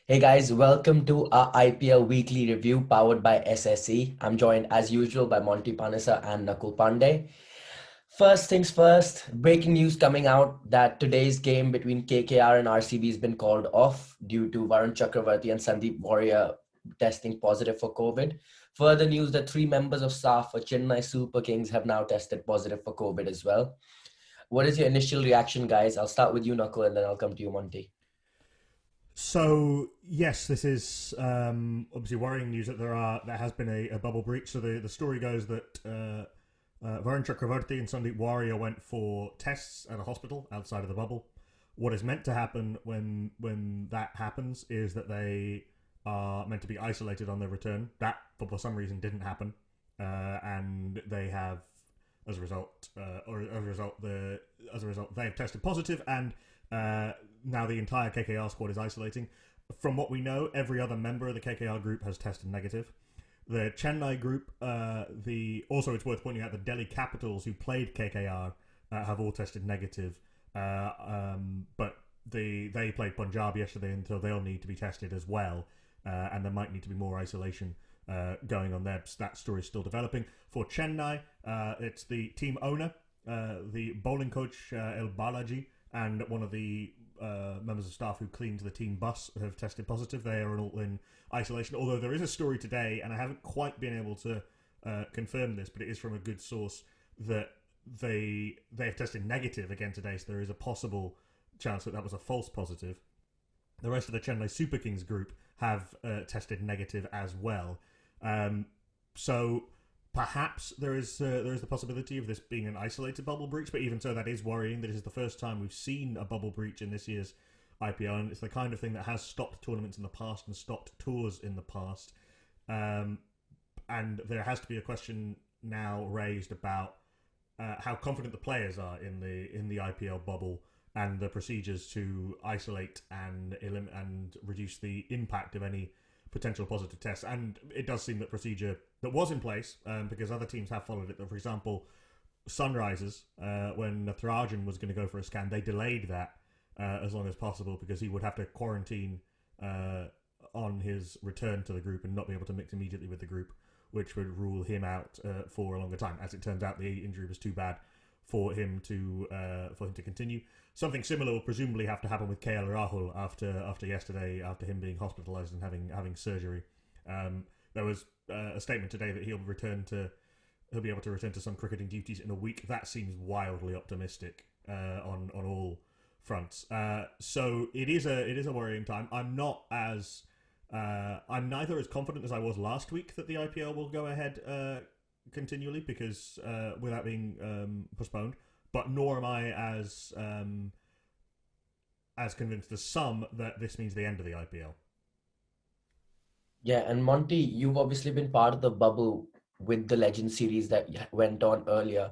Hey guys, welcome to our IPL weekly review powered by SSE. I'm joined as usual by Monty Panesar and Nakul Pande. First things first, breaking news coming out that today's game between KKR and RCB has been called off due to Varun Chakravarthy and Sandeep Warrior testing positive for COVID. Further news that three members of staff for Chennai Super Kings have now tested positive for COVID as well. What is your initial reaction, guys? I'll start with you, Nakul, and then I'll come to you, Monty. So yes, this is obviously worrying news that there has been a bubble breach. So the story goes that Varun Chakravarthy and Sandeep Warrior went for tests at a hospital outside of the bubble. What is meant to happen when that happens is that they are meant to be isolated on their return. That for some reason didn't happen, and they have as a result they have tested positive and now the entire KKR squad is isolating. From what we know, every other member of the KKR group has tested negative. The Chennai group, also it's worth pointing out the Delhi Capitals who played KKR have all tested negative, but they played Punjab yesterday, and so they'll need to be tested as well, and there might need to be more isolation going on there. That story is still developing. For Chennai, it's the team owner, the bowling coach El Balaji, and one of the members of staff who cleaned the team bus have tested positive. They are all in isolation. Although there is a story today, and I haven't quite been able to confirm this, but it is from a good source that they have tested negative again today. So there is a possible chance that was a false positive. The rest of the Chennai Super Kings group have tested negative as well. So perhaps there is the possibility of this being an isolated bubble breach, but even so, that is worrying. This is the first time we've seen a bubble breach in this year's IPL, and it's the kind of thing that has stopped tournaments in the past and stopped tours in the past. And there has to be a question now raised about how confident the players are in the IPL bubble and the procedures to isolate and reduce the impact of any potential positive tests. And it does seem that procedure that was in place, because other teams have followed it. For example, Sunrisers, when Natarajan was going to go for a scan, they delayed that as long as possible because he would have to quarantine on his return to the group and not be able to mix immediately with the group, which would rule him out for a longer time. As it turns out, the injury was too bad for him to continue. Something similar will presumably have to happen with KL Rahul after yesterday, after him being hospitalised and having surgery. There was a statement today that he'll be able to return to some cricketing duties in a week. That seems wildly optimistic on all fronts. So it is a worrying time. I'm neither as confident as I was last week that the IPL will go ahead continually because without being postponed, but nor am I as convinced as some that this means the end of the IPL. Yeah, and Monty, you've obviously been part of the bubble with the Legend series that went on earlier.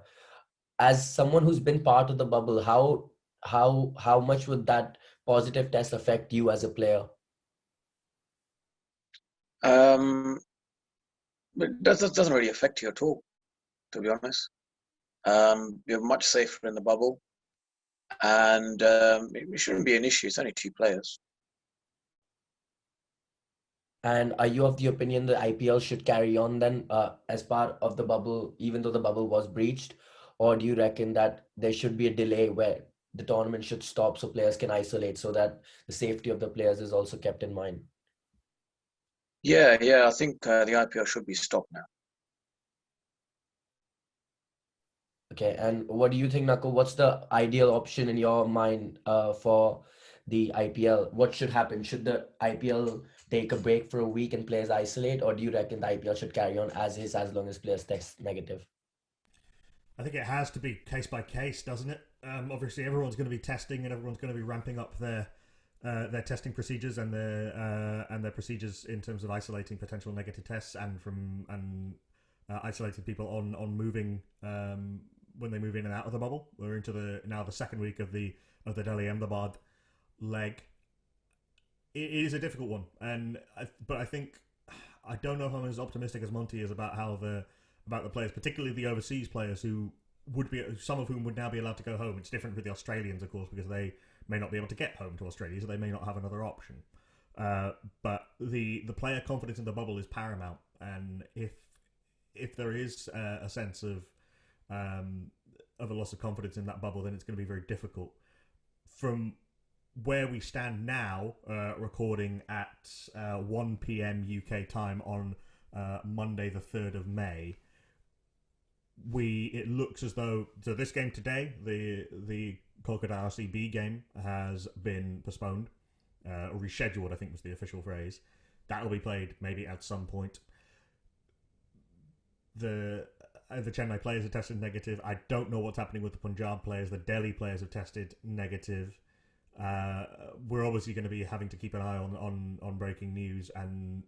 As someone who's been part of the bubble, how much would that positive test affect you as a player? Um, but it doesn't really affect you at all, to be honest. You're much safer in the bubble, and it shouldn't be an issue. It's only two players. And are you of the opinion that IPL should carry on then as part of the bubble, even though the bubble was breached? Or do you reckon that there should be a delay where the tournament should stop so players can isolate so that the safety of the players is also kept in mind? Yeah. I think the IPL should be stopped now. Okay, and what do you think, Nakul? What's the ideal option in your mind for the IPL? What should happen? Should the IPL take a break for a week and players isolate, or do you reckon the IPL should carry on as is as long as players test negative? I think it has to be case by case, doesn't it? Obviously, everyone's going to be testing and everyone's going to be ramping up their testing procedures and their procedures in terms of isolating potential negative tests and isolating people on moving when they move in and out of the bubble. We're into the second week of the Delhi Ahmedabad leg. It is a difficult one, but I think I don't know if I'm as optimistic as Monty is about the players, particularly the overseas players who would be some of whom would now be allowed to go home. It's different with the Australians, of course, because they may not be able to get home to Australia, so they may not have another option. But the player confidence in the bubble is paramount, and if there is a sense of a loss of confidence in that bubble, then it's going to be very difficult. From where we stand now, recording at 1 p.m. UK time on Monday, the 3rd of May, it looks as though this game today, the Kolkata RCB game, has been postponed or rescheduled, I think was the official phrase. That will be played maybe at some point. The Chennai players have tested negative. I don't know what's happening with the Punjab players. The Delhi players have tested negative. We're obviously going to be having to keep an eye on breaking news and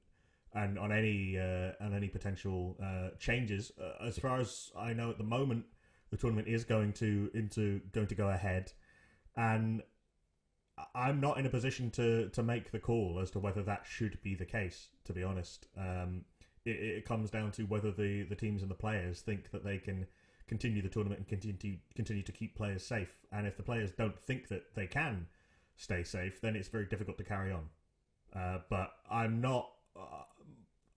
on any potential changes. As far as I know at the moment, the tournament is going to go ahead, and I'm not in a position to make the call as to whether that should be the case. To be honest, it comes down to whether the teams and the players think that they can continue the tournament and continue to keep players safe. And if the players don't think that they can stay safe, then it's very difficult to carry on. But I'm not.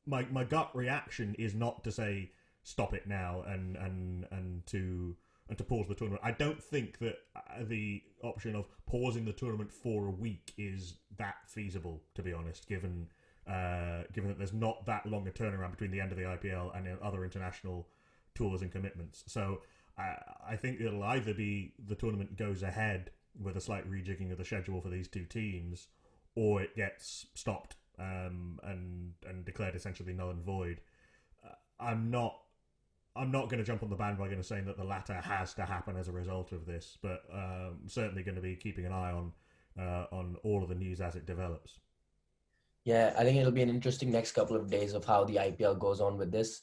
My gut reaction is not to say stop it now and to pause the tournament. I don't think that the option of pausing the tournament for a week is that feasible, to be honest, given that there's not that long a turnaround between the end of the IPL and other international tours and commitments. So I think it'll either be the tournament goes ahead with a slight rejigging of the schedule for these two teams, or it gets stopped and declared essentially null and void. I'm not going to jump on the bandwagon of saying that the latter has to happen as a result of this, but certainly going to be keeping an eye on all of the news as it develops. Yeah, I think it'll be an interesting next couple of days of how the IPL goes on with this.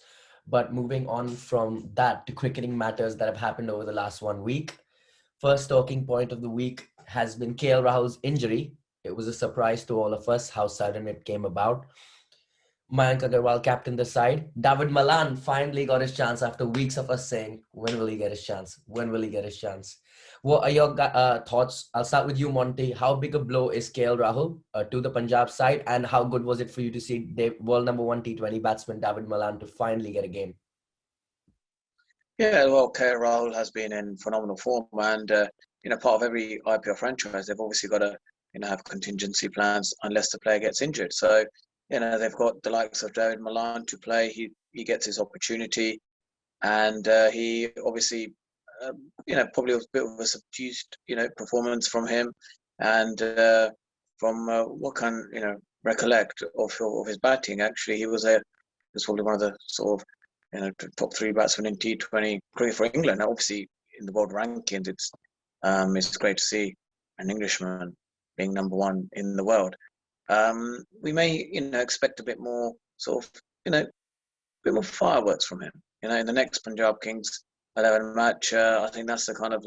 But moving on from that to cricketing matters that have happened over the last 1 week. First talking point of the week has been KL Rahul's injury. It was a surprise to all of us how sudden it came about. Mayank Agarwal captained the side. David Malan finally got his chance after weeks of us saying, when will he get his chance? When will he get his chance? What are your thoughts? I'll start with you, Monty. How big a blow is KL Rahul to the Punjab side, and how good was it for you to see the world number 1 T20 batsman David Malan to finally get a game? Yeah, well, KL Rahul has been in phenomenal form, and part of every IPL franchise, they've obviously got to have contingency plans unless the player gets injured. So they've got the likes of David Malan to play. He gets his opportunity, and he obviously, probably was a bit of a subdued, performance from him, and from what can recollect of his batting. Actually, he was probably one of the sort of top 3 batsmen in T20 cricket for England. Now, obviously, in the world rankings, it's great to see an Englishman being number 1 in the world. We may, expect a bit more sort of, a bit more fireworks from him. In the next Punjab Kings 11 match, I think that's the kind of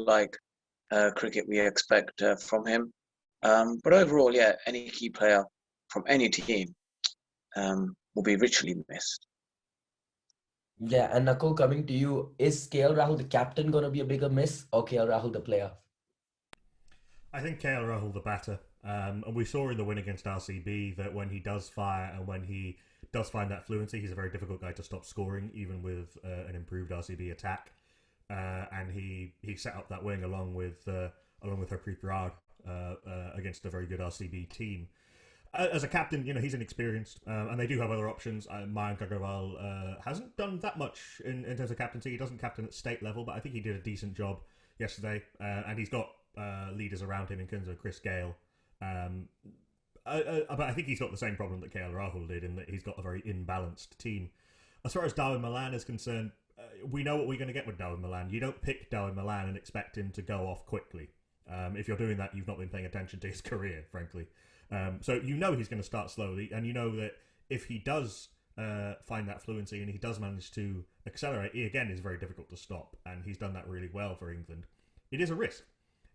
cricket we expect from him. But overall, yeah, any key player from any team will be richly missed. Yeah, and Nakul, coming to you, is KL Rahul the captain going to be a bigger miss, or KL Rahul the player? I think KL Rahul the batter. And we saw in the win against RCB that when he does fire and when he does find that fluency, he's a very difficult guy to stop scoring, even with an improved RCB attack. And he set up that wing along with Harpreet Bragg against a very good RCB team. As a captain, he's inexperienced, and they do have other options. Mayank Agarwal hasn't done that much in terms of captaincy. He doesn't captain at state level, but I think he did a decent job yesterday, and he's got leaders around him in terms of Chris Gale. But I think he's got the same problem that KL Rahul did in that he's got a very imbalanced team. As far as David Malan is concerned, we know what we're going to get with David Malan. You don't pick David Malan and expect him to go off quickly. If you're doing that, you've not been paying attention to his career, frankly. So he's going to start slowly, and that if he does find that fluency and he does manage to accelerate, he again is very difficult to stop, and he's done that really well for England. It is a risk.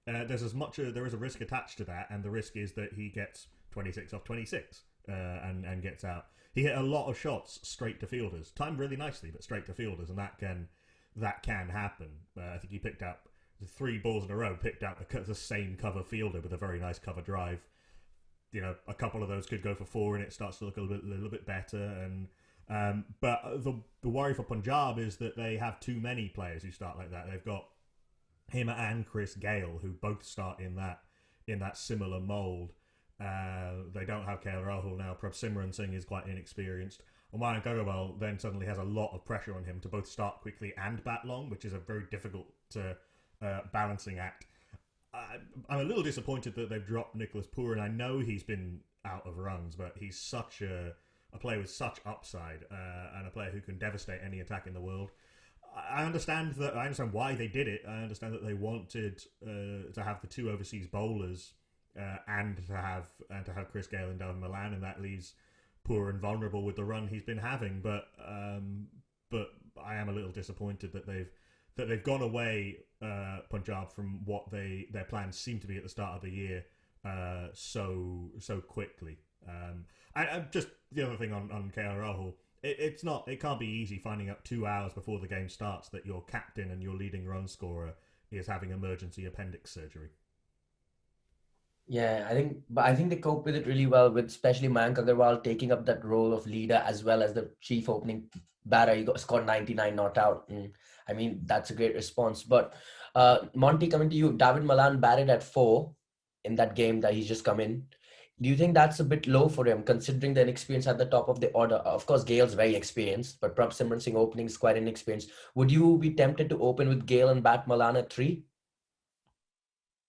There is a risk attached to that, and the risk is that he gets 26 off 26 and gets out. He hit a lot of shots straight to fielders, timed really nicely, but straight to fielders, and that can happen. I think he picked out the 3 balls in a row, picked out the same cover fielder with a very nice cover drive. a couple of those could go for four, and it starts to look a little bit better. And but the worry for Punjab is that they have too many players who start like that. They've got him and Chris Gale, who both start in that similar mould. They don't have KL Rahul now. Simran Singh is quite inexperienced. And Mayank Agarwal then suddenly has a lot of pressure on him to both start quickly and bat long, which is a very difficult balancing act. I'm a little disappointed that they've dropped Nicholas Pooran. I know he's been out of runs, but he's such a player with such upside and a player who can devastate any attack in the world. I understand why they did it. I understand that they wanted to have the two overseas bowlers and to have Chris Gale and David Malan, and that leaves Pooran vulnerable with the run he's been having. But I am a little disappointed that they've gone away, Punjab, from what their plans seem to be at the start of the year so quickly. And just the other thing on KL Rahul, it can't be easy finding out 2 hours before the game starts that your captain and your leading run scorer is having emergency appendix surgery. Yeah, I think they cope with it really well, with especially Mayank Agarwal taking up that role of leader as well as the chief opening batter. He scored 99 not out. I mean, that's a great response. But Monty, coming to you, David Malan batted at 4 in that game that he's just come in. Do you think that's a bit low for him, considering the inexperience at the top of the order? Of course, Gale's very experienced, but Prabh Simran Singh opening is quite inexperienced. Would you be tempted to open with Gale and bat Malan at 3?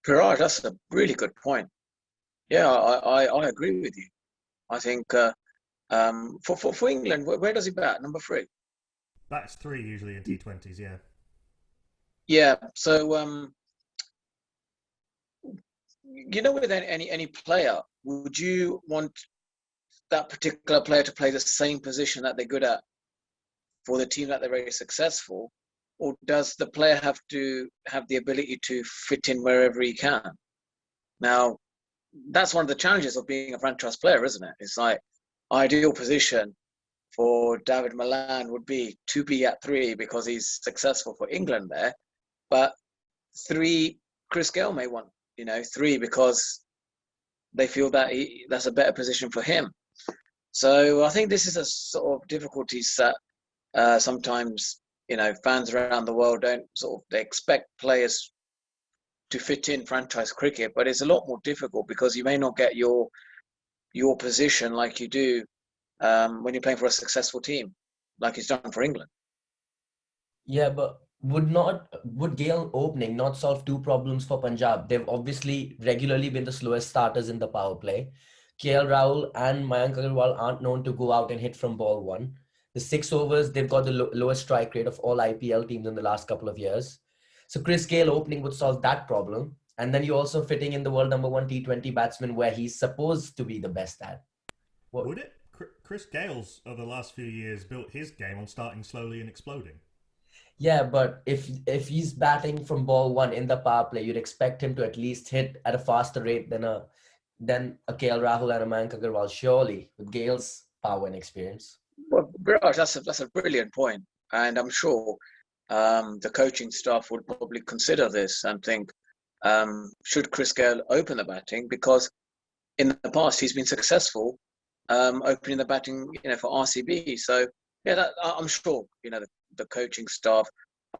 Piraj, that's a really good point. Yeah, I agree with you. I think for England, where does he bat? Number 3. That's 3 usually in T20s, yeah. Yeah. So with any player, would you want that particular player to play the same position that they're good at for the team that they're very successful, or does the player have to have the ability to fit in wherever he can? Now, that's one of the challenges of being a franchise player, isn't it? It's like ideal position for David Malan would be to be at 3 because he's successful for England there, but 3, Chris Gale may want 3 because they feel that that's a better position for him. So I think this is a sort of difficulties that sometimes fans around the world they expect players to fit in franchise cricket, but it's a lot more difficult because you may not get your position like you do when you're playing for a successful team, like he's done for England. Yeah, but would Gale opening not solve 2 problems for Punjab? They've obviously regularly been the slowest starters in the power play. KL Rahul and Mayank Agarwal aren't known to go out and hit from ball 1. The 6 overs, they've got the lowest strike rate of all IPL teams in the last couple of years. So Chris Gale opening would solve that problem. And then you're also fitting in the world number 1 T20 batsman where he's supposed to be the best at. Would it? Chris Gale's over the last few years built his game on starting slowly and exploding. Yeah, but if he's batting from ball 1 in the power play, you'd expect him to at least hit at a faster rate than a KL Rahul and a Mayank Agarwal, surely, with Gale's power and experience. Well, Biraj, that's a brilliant point, and I'm sure the coaching staff would probably consider this and think, should Chris Gale open the batting? Because in the past he's been successful opening the batting, for RCB. So yeah, I'm sure the coaching staff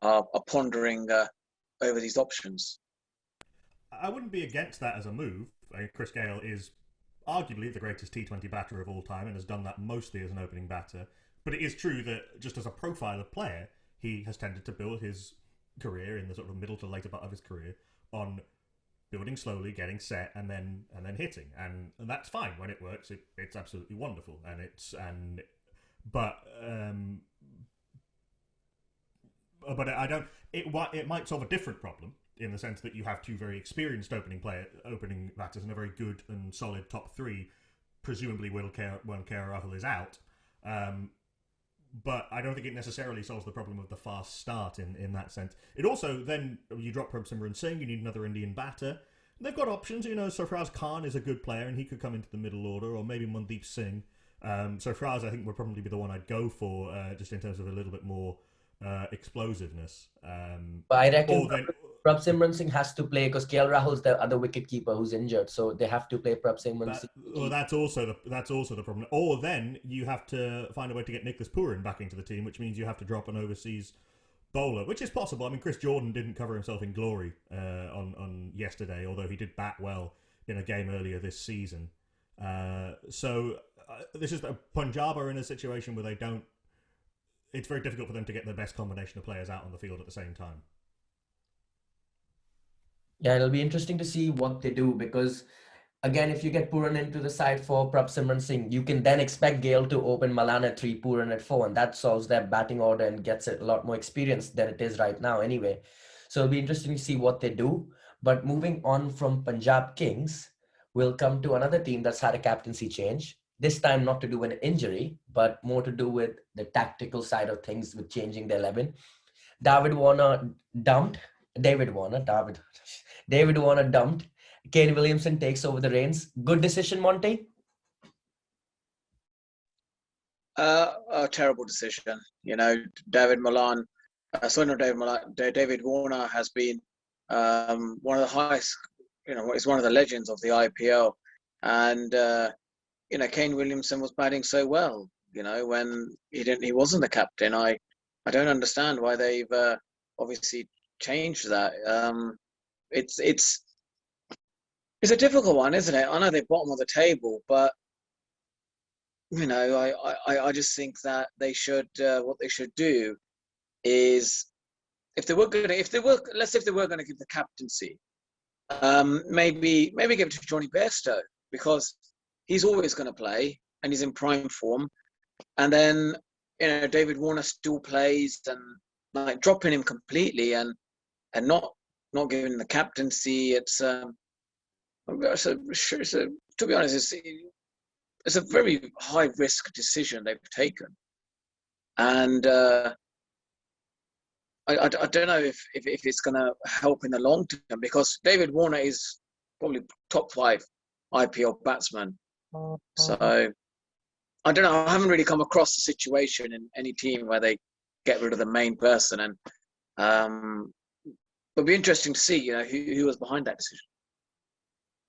are pondering over these options. I wouldn't be against that as a move. Chris Gale is arguably the greatest T20 batter of all time and has done that mostly as an opening batter. But it is true that just as a profile of player, he has tended to build his career in the sort of middle to later part of his career on building slowly, getting set, and then hitting, and that's fine when it works. It's absolutely wonderful, but I don't. It might solve a different problem in the sense that you have 2 very experienced opening batters and a very good and solid top 3, presumably when KL Rahul is out. But I don't think it necessarily solves the problem of the fast start in that sense. It also, then, you drop Prabh Simran Singh, you need another Indian batter. They've got options, Sarfraz Khan is a good player and he could come into the middle order, or maybe Mandeep Singh. Sarfraz, I think, would probably be the one I'd go for, just in terms of a little bit more explosiveness. But I reckon Prabh Singh has to play because KL Rahul's the other wicketkeeper who's injured, so they have to play Prabh Singh. Well, that's also the problem. Or then you have to find a way to get Nicholas Pooran back into the team, which means you have to drop an overseas bowler, which is possible. I mean, Chris Jordan didn't cover himself in glory on yesterday, although he did bat well in a game earlier this season. This is Punjab are in a situation where they don't. It's very difficult for them to get the best combination of players out on the field at the same time. Yeah, it'll be interesting to see what they do because, again, if you get Pooran into the side for Prabh Singh, you can then expect Gale to open Malan at 3, Pooran at 4, and that solves their batting order and gets it a lot more experience than it is right now anyway. So it'll be interesting to see what they do. But moving on from Punjab Kings, we'll come to another team that's had a captaincy change. This time not to do with an injury, but more to do with the tactical side of things with changing the 11. David Warner dumped. David Warner dumped. Kane Williamson takes over the reins. Good decision, Monty? A terrible decision. David Warner has been one of the highest. He's one of the legends of the IPL, and Kane Williamson was batting so well. When he wasn't the captain. I don't understand why they've obviously changed that. It's a difficult one, isn't it? I know they're bottom of the table, but I just think that they should what they should do is if they were going to give the captaincy, maybe give it to Johnny Bairstow because he's always going to play and he's in prime form, and then David Warner still plays, and like dropping him completely and not giving him the captaincy, to be honest, it's a very high risk decision they've taken, and I don't know if it's going to help in the long term because David Warner is probably top 5 IPL batsman. So I don't know. I haven't really come across a situation in any team where they get rid of the main person, and it'll be interesting to see who was behind that decision.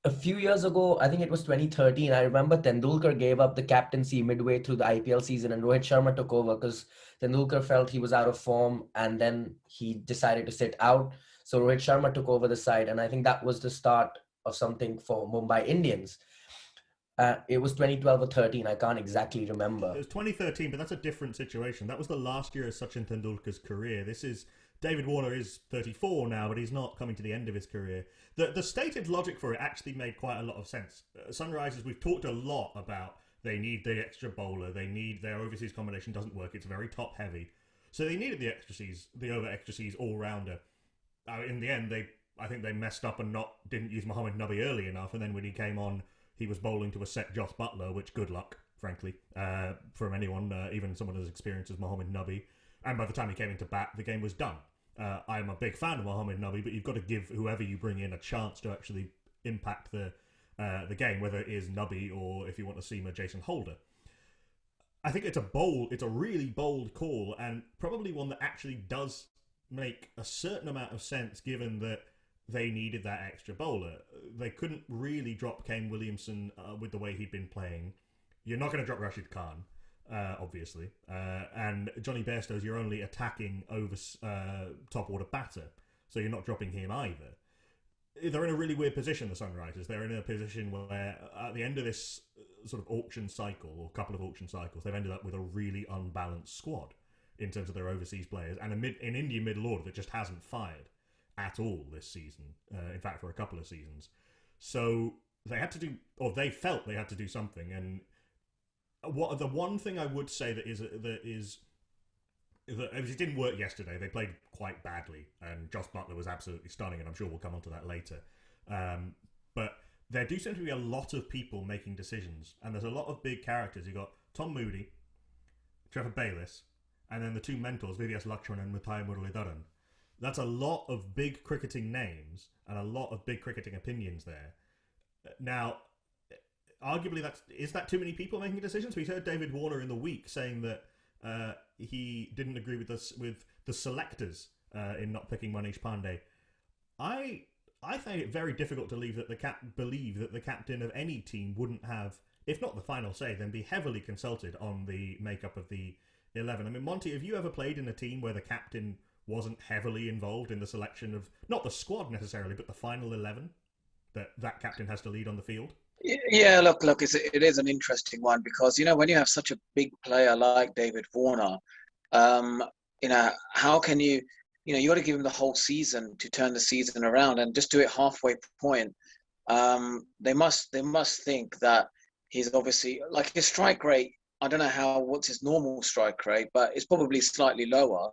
A few years ago, I think it was 2013, I remember Tendulkar gave up the captaincy midway through the IPL season and Rohit Sharma took over because Tendulkar felt he was out of form and then he decided to sit out. So Rohit Sharma took over the side, and I think that was the start of something for Mumbai Indians. It was 2012 or 13, I can't exactly remember. It was 2013, but that's a different situation. That was the last year of Sachin Tendulkar's career. David Warner is 34 now, but he's not coming to the end of his career. The stated logic for it actually made quite a lot of sense. Sunrisers, we've talked a lot about they need the extra bowler, their overseas combination doesn't work, it's very top heavy. So they needed the over extra seas all-rounder. In the end, I think they messed up and didn't use Mohammad Nabi early enough, and then when he came on, he was bowling to a set Joss Buttler, which good luck, frankly, from anyone, even someone as experienced as Mohammad Nabi. And by the time he came into bat, the game was done. I'm a big fan of Mohammad Nabi, but you've got to give whoever you bring in a chance to actually impact the game, whether it is Nabi or, if you want to see, Jason Holder. I think it's a really bold call, and probably one that actually does make a certain amount of sense, given that they needed that extra bowler. They couldn't really drop Kane Williamson with the way he'd been playing. You're not going to drop Rashid Khan. Obviously, and Johnny Bairstow's your only attacking over top order batter, so you're not dropping him either. They're in a really weird position, the Sunrisers. They're in a position where at the end of this sort of auction cycle, or couple of auction cycles, they've ended up with a really unbalanced squad in terms of their overseas players, and an Indian middle order that just hasn't fired at all this season, in fact for a couple of seasons. So they felt they had to do something, and the one thing I would say that it didn't work yesterday. They played quite badly, and Joss Buttler was absolutely stunning, and I'm sure we'll come on to that later. But there do seem to be a lot of people making decisions, and there's a lot of big characters. You've got Tom Moody, Trevor Bayliss, and then the two mentors, VVS Lakshman and Mathai Muralidharan. That's a lot of big cricketing names and a lot of big cricketing opinions there. Now, arguably, is that too many people making decisions? We heard David Warner in the week saying that he didn't agree with the selectors in not picking Manish Pandey. I find it very difficult to believe that the captain of any team wouldn't have, if not the final say, then be heavily consulted on the makeup of the 11. I mean, Monty, have you ever played in a team where the captain wasn't heavily involved in the selection of not the squad necessarily, but the final 11 that captain has to lead on the field? Yeah, look, it is an interesting one because when you have such a big player like David Warner, um, how can you got to give him the whole season to turn the season around and just do it halfway point. They must think that he's obviously like his strike rate. I don't know what's his normal strike rate, but it's probably slightly lower.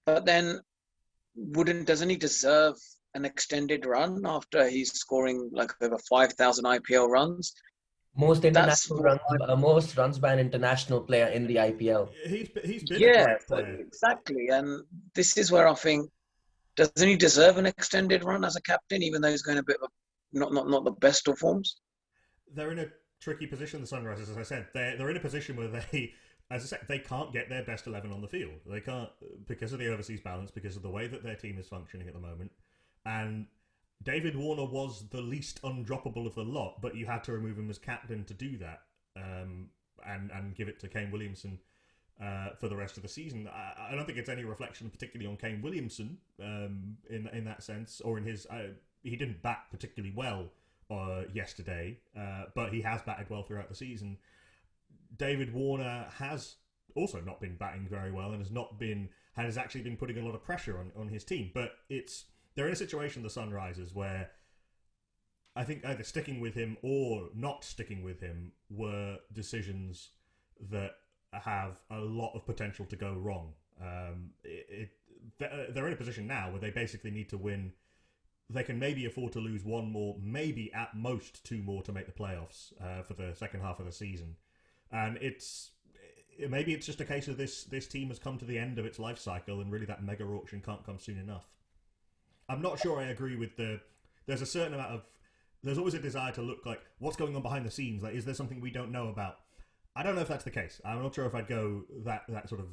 But then doesn't he deserve an extended run after he's scoring like over 5,000 IPL runs? That's what Most runs by an international player in the IPL. He's been a yeah, great so player. exactly. And this is where I think doesn't he deserve an extended run as a captain, even though he's going a bit of not the best of forms? They're in a tricky position, the Sunrisers, as I said. They're in a position where they, as I said, they can't get their best 11 on the field. They can't, because of the overseas balance, because of the way that their team is functioning at the moment. And David Warner was the least undroppable of the lot, but you had to remove him as captain to do that, and give it to Kane Williamson for the rest of the season. I don't think it's any reflection particularly on Kane Williamson in that sense, or in his. He didn't bat particularly well yesterday, but he has batted well throughout the season. David Warner has also not been batting very well and has actually been putting a lot of pressure on his team. But they're in a situation, the Sunrisers, where I think either sticking with him or not sticking with him were decisions that have a lot of potential to go wrong. They're in a position now where they basically need to win. They can maybe afford to lose one more, maybe at most two more to make the playoffs for the second half of the season. And maybe it's just a case of this team has come to the end of its life cycle, and really that mega auction can't come soon enough. I'm not sure I agree with there's a certain amount of, there's always a desire to look like what's going on behind the scenes. Like, is there something we don't know about? I don't know if that's the case. I'm not sure if I'd go that sort of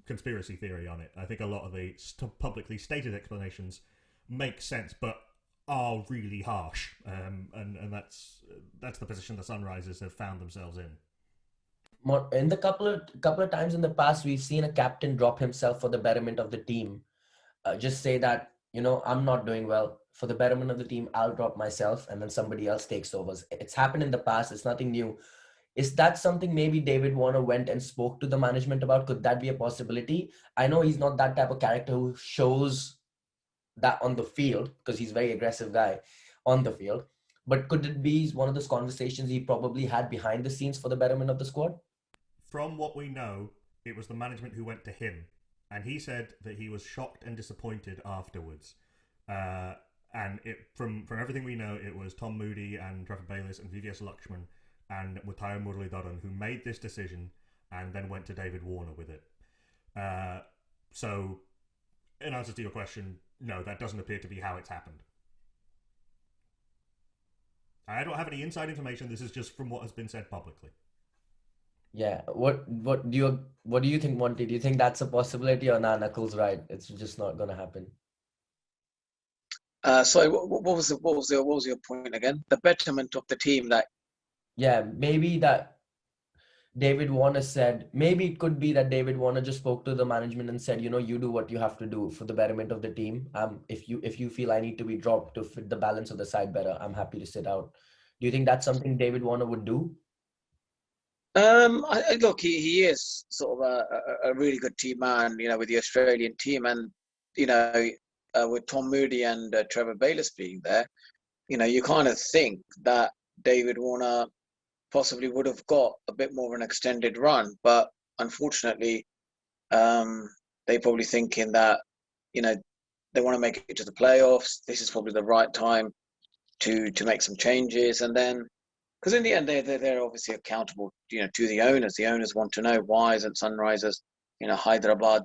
conspiracy theory on it. I think a lot of the publicly stated explanations make sense, but are really harsh, and that's the position the Sunrisers have found themselves in. In the couple of times in the past, we've seen a captain drop himself for the betterment of the team. Just say that, I'm not doing well. For the betterment of the team, I'll drop myself, and then somebody else takes over. It's happened in the past. It's nothing new. Is that something maybe David Warner went and spoke to the management about? Could that be a possibility? I know he's not that type of character who shows that on the field, because he's a very aggressive guy on the field. But could it be one of those conversations he probably had behind the scenes for the betterment of the squad? From what we know, it was the management who went to him, and he said that he was shocked and disappointed afterwards. And from everything we know, it was Tom Moody and Trevor Bayliss and VVS Lakshman and Muttiah Muralidharan who made this decision and then went to David Warner with it. So, in answer to your question, no, that doesn't appear to be how it's happened. I don't have any inside information. This is just from what has been said publicly. Yeah. What do you think, Monty? Do you think that's a possibility, or nah, Nakul's right? It's just not gonna happen. Sorry, what was your point again? The betterment of the team that. Yeah, maybe that David Warner said, maybe it could be that David Warner just spoke to the management and said, you do what you have to do for the betterment of the team. If you feel I need to be dropped to fit the balance of the side better, I'm happy to sit out. Do you think that's something David Warner would do? Look, he is sort of a really good team man, with the Australian team, and with Tom Moody and Trevor Bayliss being there, you kind of think that David Warner possibly would have got a bit more of an extended run, but unfortunately, they probably thinking that they want to make it to the playoffs. This is probably the right time to make some changes, and then because in the end they're obviously accountable, to the owners. The owners want to know why isn't Sunrisers, Hyderabad,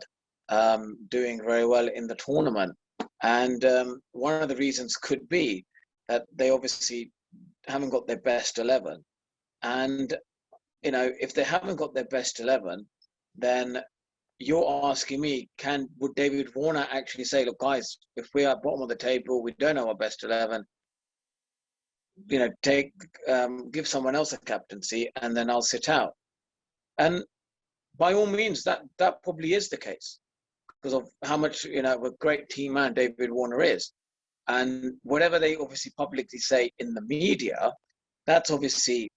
doing very well in the tournament, and one of the reasons could be that they obviously haven't got their best 11. And, if they haven't got their best 11, then you're asking me, would David Warner actually say, look, guys, if we are bottom of the table, we don't know our best 11, give someone else a captaincy and then I'll sit out. And by all means, that probably is the case because of how much, of a great team man David Warner is. And whatever they obviously publicly say in the media, that's obviously,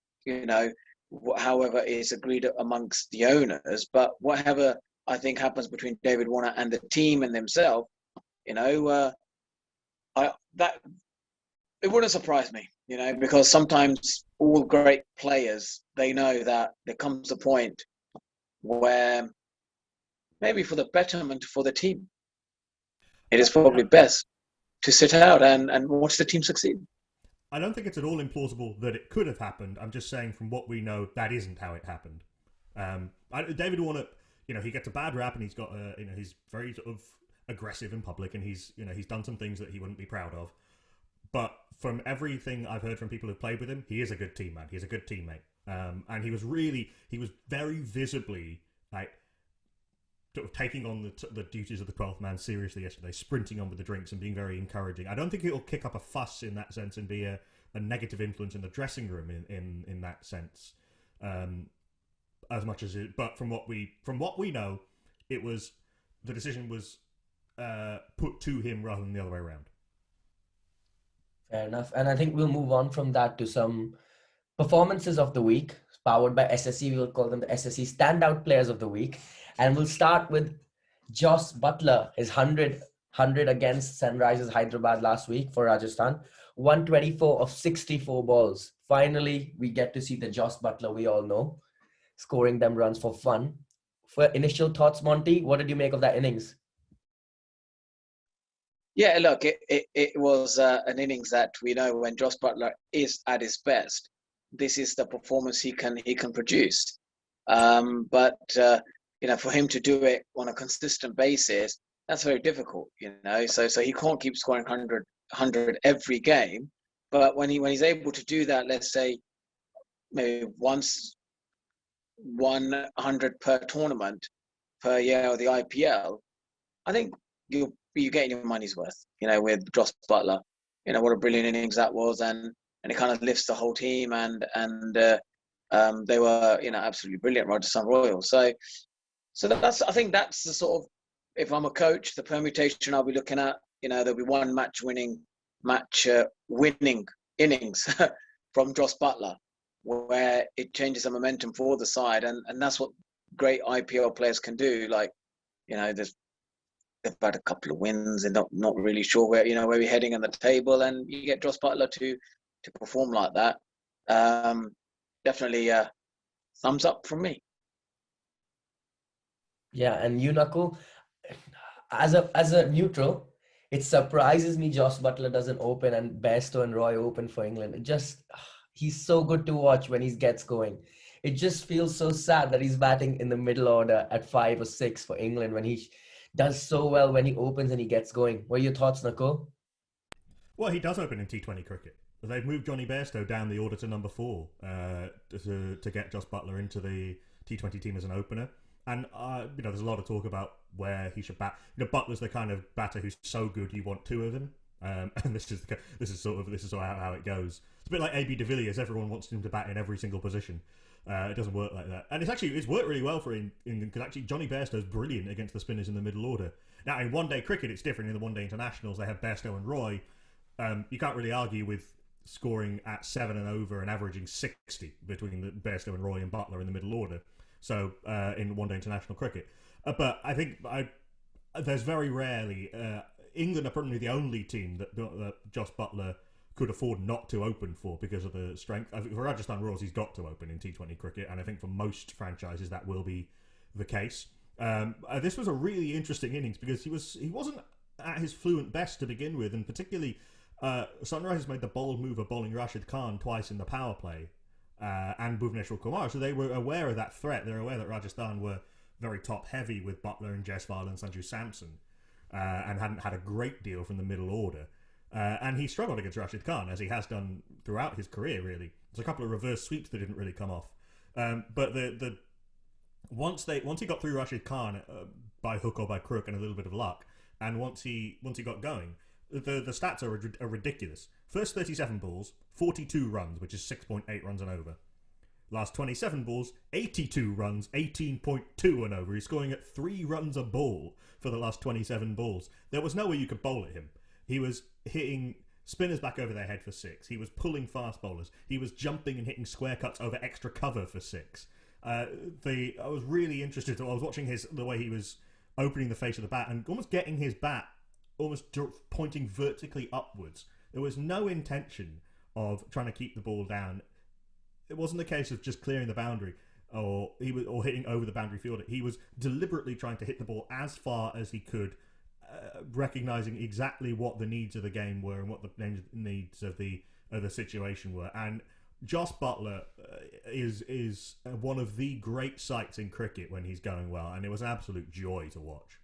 however is agreed amongst the owners. But whatever I think happens between David Warner and the team and themselves, that it wouldn't surprise me, because sometimes all great players, they know that there comes a point where maybe for the betterment for the team, it is probably best to sit out and watch the team succeed. I don't think it's at all implausible that it could have happened. I'm just saying, from what we know, that isn't how it happened. David Warner, he gets a bad rap, and he's got, he's very sort of aggressive in public, and he's done some things that he wouldn't be proud of. But from everything I've heard from people who've played with him, he is a good team man. He's a good teammate, and he was very visibly like sort of taking on the duties of the 12th man seriously yesterday, sprinting on with the drinks and being very encouraging. I don't think it'll kick up a fuss in that sense and be a negative influence in the dressing room in that sense, as much as it. But from what we know, the decision was put to him rather than the other way around. Fair enough. And I think we'll move on from that to some performances of the week, powered by SSE. We will call them the SSE Standout Players of the Week. And we'll start with Jos Buttler, his 100 against Sunrisers Hyderabad last week for Rajasthan. 124 of 64 balls. Finally, we get to see the Jos Buttler we all know, scoring them runs for fun. For initial thoughts, Monty, what did you make of that innings? Yeah, look, it was an innings that we know when Jos Buttler is at his best, this is the performance he can produce. But for him to do it on a consistent basis, that's very difficult. So he can't keep scoring 100 every game. But when he's able to do that, let's say maybe once 100 per tournament per year of the IPL, I think you're getting your money's worth, with Jos Buttler. What a brilliant innings that was, and it kind of lifts the whole team, and they were, absolutely brilliant, Rajasthan Royals. So I think that's the sort of, if I'm a coach, the permutation I'll be looking at. There'll be one winning innings from Jos Buttler, where it changes the momentum for the side, and that's what great IPL players can do. Like, they've had a couple of wins and not really sure where we're heading on the table, and you get Jos Buttler to perform like that. Definitely thumbs up from me. Yeah, and you, Nakul, as a neutral, it surprises me Jos Buttler doesn't open and Bairstow and Roy open for England. He's so good to watch when he gets going. It just feels so sad that he's batting in the middle order at 5 or 6 for England when he does so well when he opens and he gets going. What are your thoughts, Nakul? Well, he does open in T20 cricket. They've moved Johnny Bairstow down the order to number 4 to get Jos Buttler into the T20 team as an opener. And there's a lot of talk about where he should bat. Butler's the kind of batter who's so good you want 2 of him, and this is sort of how it goes. It's a bit like AB de Villiers. Everyone wants him to bat in every single position. It doesn't work like that, and it's worked really well for England, because actually Johnny Bairstow's brilliant against the spinners in the middle order. Now in one-day cricket it's different. In the one-day internationals they have Bairstow and Roy. You can't really argue with scoring at 7 and over and averaging 60 between the Bairstow and Roy and Buttler in the middle order. So in one-day international cricket, but I think there's very rarely England are probably the only team that Jos Buttler could afford not to open for because of the strength. I think for Rajasthan Royals, he's got to open in T20 cricket, and I think for most franchises that will be the case. This was a really interesting innings because he wasn't at his fluent best to begin with, and particularly Sunrisers made the bold move of bowling Rashid Khan twice in the power play, and Bhuvneshwar Kumar, so they were aware of that threat. They're aware that Rajasthan were very top heavy with Buttler and Jaiswal and Sanju Samson, and hadn't had a great deal from the middle order. And he struggled against Rashid Khan, as he has done throughout his career, really. There's a couple of reverse sweeps that didn't really come off. But the once he got through Rashid Khan by hook or by crook and a little bit of luck, and once he got going, the stats are ridiculous. First 37 balls, 42 runs, which is 6.8 runs and over. Last 27 balls, 82 runs, 18.2 and over. He's scoring at 3 runs a ball for the last 27 balls. There was no way you could bowl at him. He was hitting spinners back over their head for 6. He was pulling fast bowlers. He was jumping and hitting square cuts over extra cover for 6. I was really interested. I was watching the way he was opening the face of the bat and almost getting his bat almost pointing vertically upwards. There was no intention of trying to keep the ball down. It wasn't a case of just clearing the boundary or hitting over the boundary fielder. He was deliberately trying to hit the ball as far as he could, recognizing exactly what the needs of the game were and what the needs of the situation were. And Jos Buttler is one of the great sights in cricket when he's going well, and it was an absolute joy to watch.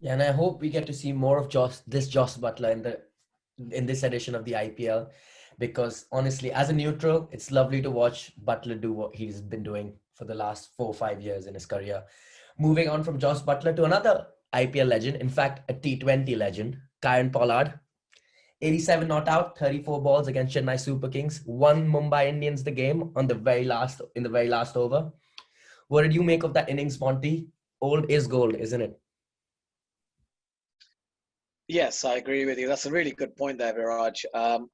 Yeah, and I hope we get to see more of Jos Buttler in this edition of the IPL, because honestly, as a neutral, it's lovely to watch Buttler do what he's been doing for the last 4 or 5 years in his career. Moving on from Jos Buttler to another IPL legend, in fact, a T20 legend, Kieron Pollard. 87 not out, 34 balls against Chennai Super Kings, won Mumbai Indians the game in the very last over. What did you make of that innings, Monty? Old is gold, isn't it? Yes, I agree with you. That's a really good point there, Viraj.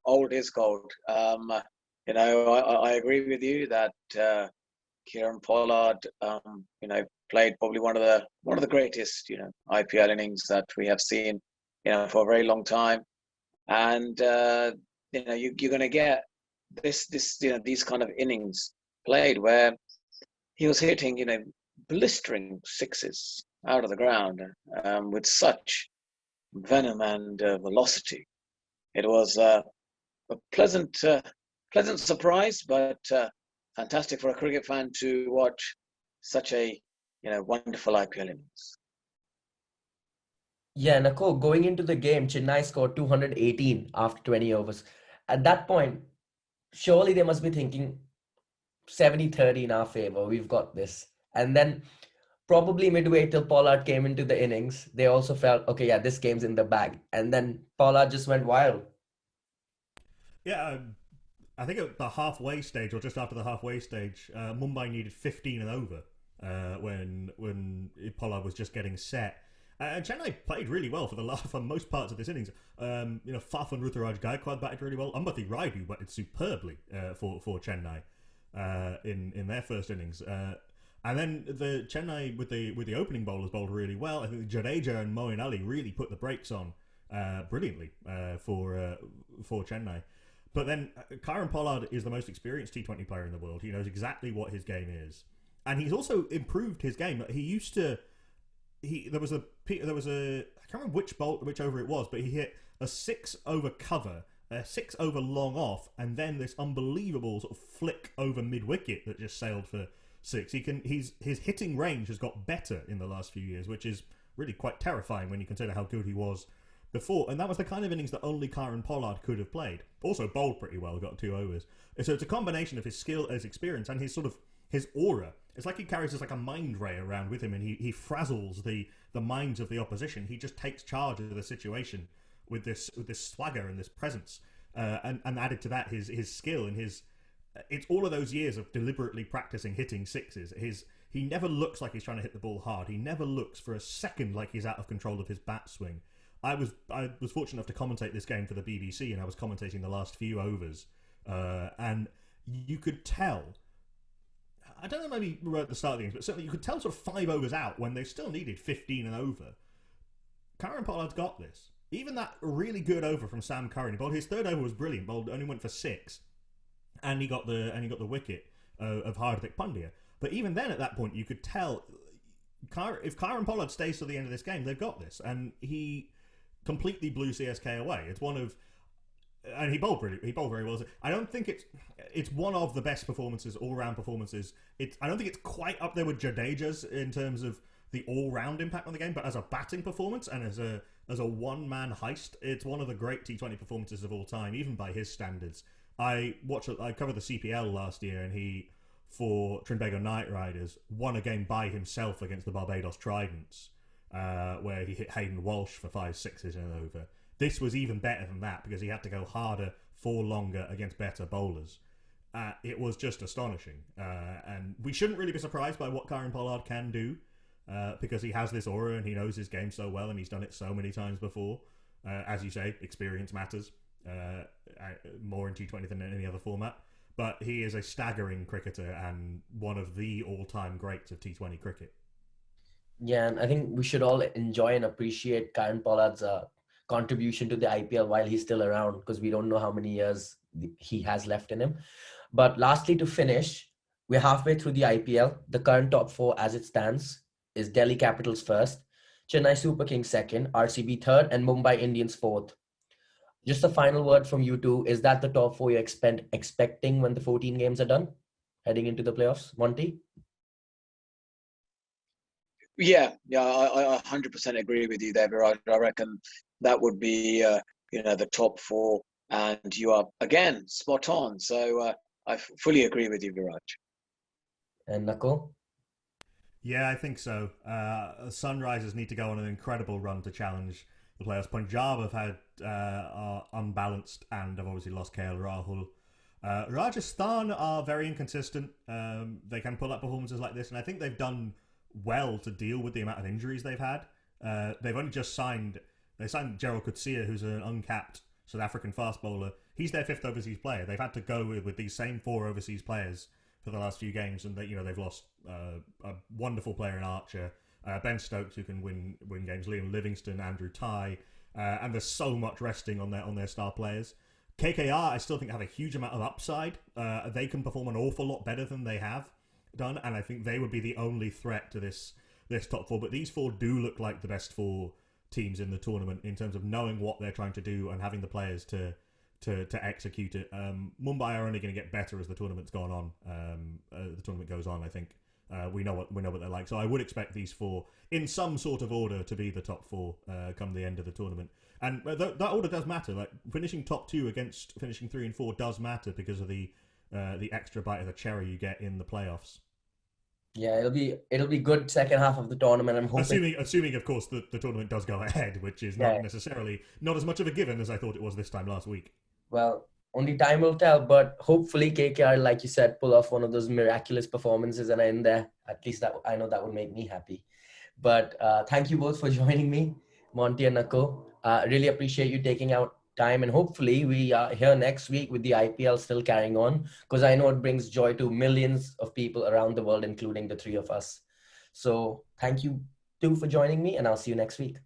Old is gold. I agree with you that Kieron Pollard, played probably one of the greatest, IPL innings that we have seen, for a very long time. And you're going to get these kind of innings played where he was hitting, blistering sixes out of the ground with such venom and velocity. It was a pleasant surprise, but fantastic for a cricket fan to watch such a wonderful IPL innings. Yeah, Nakul, going into the game, Chennai scored 218 after 20 overs. At that point, surely they must be thinking 70-30 in our favor. We've got this. And then probably midway till Pollard came into the innings, they also felt, okay, yeah, this game's in the bag. And then Pollard just went wild. Yeah, I think at the halfway stage, or just after the halfway stage, Mumbai needed 15 and over when Pollard was just getting set. And Chennai played really well for most parts of this innings. Faf and Ruturaj Gaikwad batted really well. Ambati Raidu batted superbly for Chennai in their first innings. And then the Chennai with the opening bowlers bowled really well. I think Jadeja and Moeen Ali really put the brakes on brilliantly for Chennai. But then Kieron Pollard is the most experienced T20 player in the world. He knows exactly what his game is, and he's also improved his game. He used to. There was a I can't remember which over it was, but he hit a 6 over cover, a 6 over long off, and then this unbelievable sort of flick over mid wicket that just sailed for 6. His hitting range has got better in the last few years, which is really quite terrifying when you consider how good he was before. And that was the kind of innings that only Kieron Pollard could have played. Also bowled pretty well, got 2 overs. So it's a combination of his skill, his experience, and his aura. It's like he carries this like a mind ray around with him, and he frazzles the minds of the opposition. He just takes charge of the situation with this swagger and this presence, and added to that his skill and it's all of those years of deliberately practicing hitting sixes. He never looks like he's trying to hit the ball hard. He never looks for a second like he's out of control of his bat swing. I was fortunate enough to commentate this game for the BBC, and I was commentating the last few overs, and you could tell. I don't know, maybe we were at the start of the games, but certainly you could tell sort of 5 overs out when they still needed 15 and over. Kieron Pollard's got this. Even that really good over from Sam Curran, his third over was brilliant. Bowled only went for 6, and he got the wicket of Hardik Pandya. But even then, at that point, you could tell if Kieron Pollard stays to the end of this game, they've got this, and he completely blew CSK away. It's one of. And he bowled very well. I don't think it's one of the best performances, all-round performances. I don't think it's quite up there with Jadeja's in terms of the all-round impact on the game, but as a batting performance and as a one-man heist, it's one of the great T20 performances of all time, even by his standards. I covered the CPL last year, and he for Trinbago Knight Riders, won a game by himself against the Barbados Tridents, where he hit Hayden Walsh for 5 6s in an over. This was even better than that because he had to go harder for longer against better bowlers. It was just astonishing. And we shouldn't really be surprised by what Kieron Pollard can do because he has this aura and he knows his game so well and he's done it so many times before. As you say, experience matters more in T20 than in any other format. But he is a staggering cricketer and one of the all-time greats of T20 cricket. Yeah, and I think we should all enjoy and appreciate Kieron Pollard's contribution to the IPL while he's still around, because we don't know how many years he has left in him. But lastly, to finish, we're halfway through the IPL. The current top four as it stands is Delhi Capitals first, Chennai Super Kings second, RCB third, and Mumbai Indians fourth. Just a final word from you two. Is that the top four you're expecting when the 14 games are done, heading into the playoffs? Monty? Yeah, I 100% agree with you there, Viraj. I reckon that would be, the top four, and you are again spot on. So I fully agree with you, Viraj. And Nakul? Yeah, I think so. Sunrisers need to go on an incredible run to challenge the playoffs. Punjab have had are unbalanced and have obviously lost KL Rahul. Rajasthan are very inconsistent. They can pull up performances like this, and I think they've done well to deal with the amount of injuries they've had. They've only just signed Gerald Coetzee, who's an uncapped South African fast bowler. He's their fifth overseas player. They've had to go with these same four overseas players for the last few games, and they've lost a wonderful player in Archer, Ben Stokes, who can win games, Liam Livingston, Andrew Tye, and there's so much resting on their star players. KKR, I still think have a huge amount of upside. They can perform an awful lot better than they have done, and I think they would be the only threat to this top four. But these four do look like the best four teams in the tournament in terms of knowing what they're trying to do and having the players to execute it. Mumbai are only going to get better as the tournament's gone on. The tournament goes on, I think. We know what they're like. So I would expect these four, in some sort of order, to be the top four come the end of the tournament. And that order does matter. Like finishing top two against finishing 3 and 4 does matter because of the extra bite of the cherry you get in the playoffs. Yeah, it'll be good second half of the tournament. I'm hoping. Assuming of course the tournament does go ahead, which is not necessarily not as much of a given as I thought it was this time last week. Well, only time will tell, but hopefully KKR, like you said, pull off one of those miraculous performances and are in there. At least that I know that will make me happy. But thank you both for joining me, Monty and Nakul. Really appreciate you taking out time, and hopefully we are here next week with the IPL still carrying on, because I know it brings joy to millions of people around the world, including the three of us. So thank you too for joining me, and I'll see you next week.